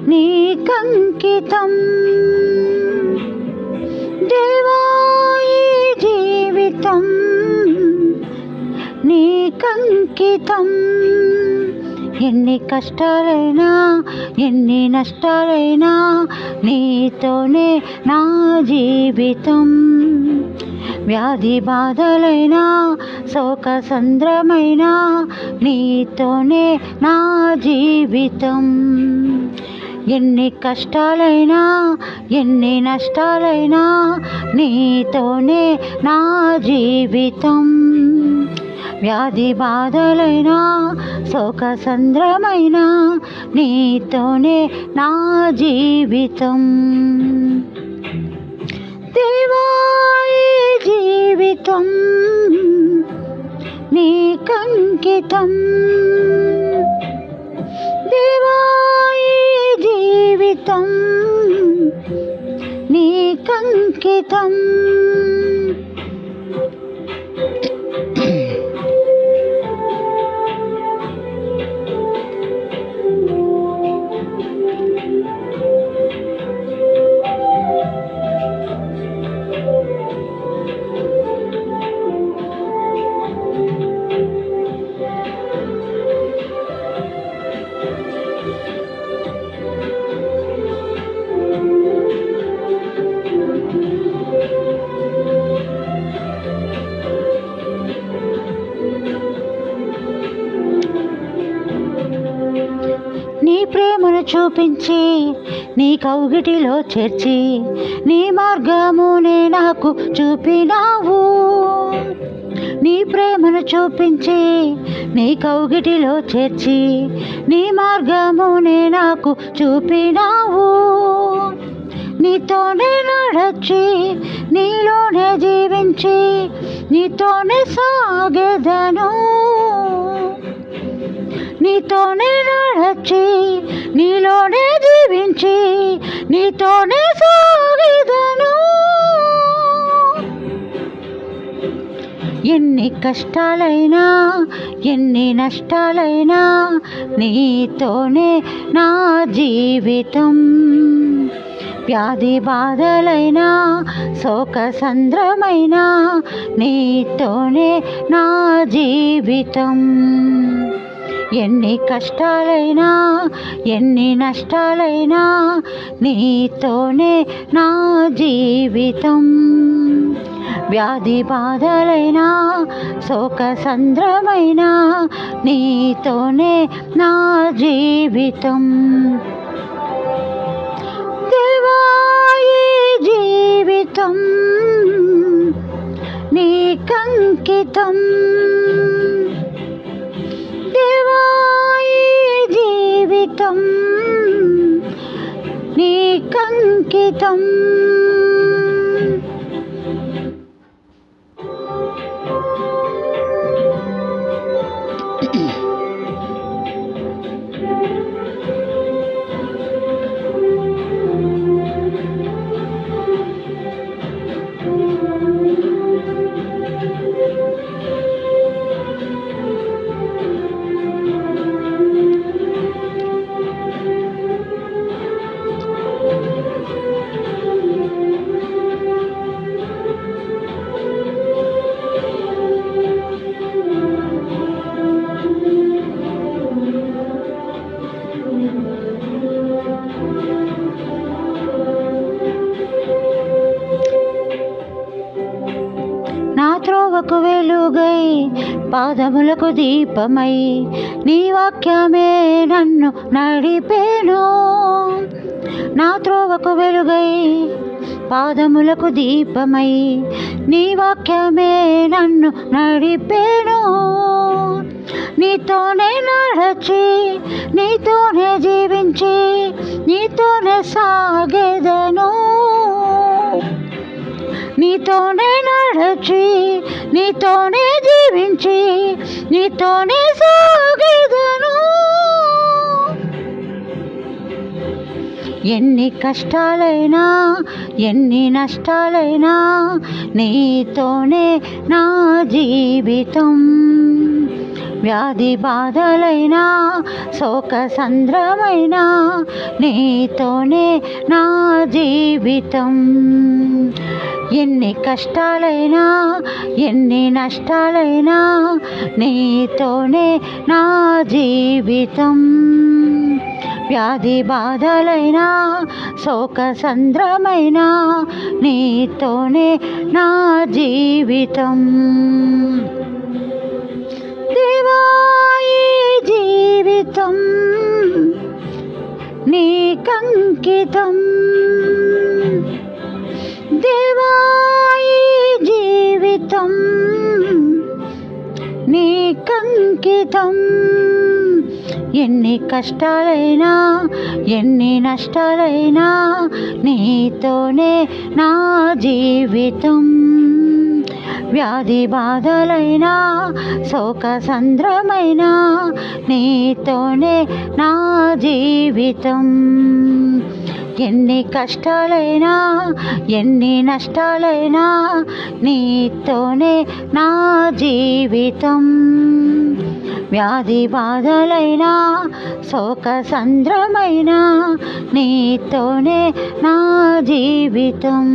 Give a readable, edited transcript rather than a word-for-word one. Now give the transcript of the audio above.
నీకంకితం దేవా ఈ జీవితం నీకంకితం. ఎన్ని కష్టాలైనా ఎన్ని నష్టాలైనా నీతోనే నా జీవితం. వ్యాధి బాధలైనా శోక సంద్రమైనా నీతోనే నా జీవితం. ఎన్ని కష్టాలైనా ఎన్ని నష్టాలైనా నీతోనే నా జీవితం. వ్యాధి బాధలైనా శోక సంద్రమైనా నీతోనే నా జీవితం. దేవా ఈ జీవితం నీకంకితం. దేవా ఈ జీవితం నీకంకితం. నీ ప్రేమను చూపించి నీ కౌగిటిలో చేర్చి నీ మార్గమునే నాకు చూపినావు. నీ ప్రేమను చూపించి నీ కౌగిటిలో చేర్చి నీ మార్గమునే నాకు చూపినావు. నీతోనే నడచి నీలోనే జీవించి నీతోనే సాగెదను. నీతోనే నడచి నీలోనే జీవించి నీతోనే సాగెదను. ఎన్ని కష్టాలైనా ఎన్ని నష్టాలైనా నీతోనే నా జీవితం. వ్యాధి బాధలైనా శోక సంద్రమైనా నీతోనే నా జీవితం. ఎన్ని కష్టాలైనా ఎన్ని నష్టాలైనా నీతోనే నా జీవితం. వ్యాధి బాధలైనా శోక సంద్రమైనా నీతోనే నా జీవితం. దేవా ఈ జీవితం నీకంకితం. దేవా ఈ జీవితం నీకంకితం. నా త్రోవకు వెలుగై పాదములకు దీపమై నీ వాక్యమే నన్ను నడిపేను. నా త్రోవకు వెలుగై పాదములకు దీపమై నీ వాక్యమే నన్ను నడిపేను. నీతోనే నడచి నీతోనే జీవించి నీతోనే సాగెదను. నీతోనే నడచి నీతోనే జీవించి నీతోనే సాగెదను. ఎన్ని కష్టాలైనా ఎన్ని నష్టాలైనా నీతోనే నా జీవితం. వ్యాధి బాధలైనా శోక సంద్రమైన నీతోనే నా జీవితం. ఎన్ని కష్టాలైనా ఎన్ని నష్టాలైనా నీతోనే నా జీవితం. వ్యాధి బాధలైనా శోక సంద్రమైన నీతోనే నా జీవితం. దేవా ఈ జీవితం నీకంకితం. దేవా ఈ జీవితం నీకంకితం. ఎన్ని కష్టాలైనా ఎన్ని నష్టాలైనా నీతోనే నా జీవితం. వ్యాధి బాధలైనా శోక సంద్రమైన నీతోనే నా జీవితం. ఎన్ని కష్టాలైనా ఎన్ని నష్టాలైనా నీతోనే నా జీవితం. వ్యాధి బాధలైనా శోక సంద్రమైన నీతోనే నా జీవితం.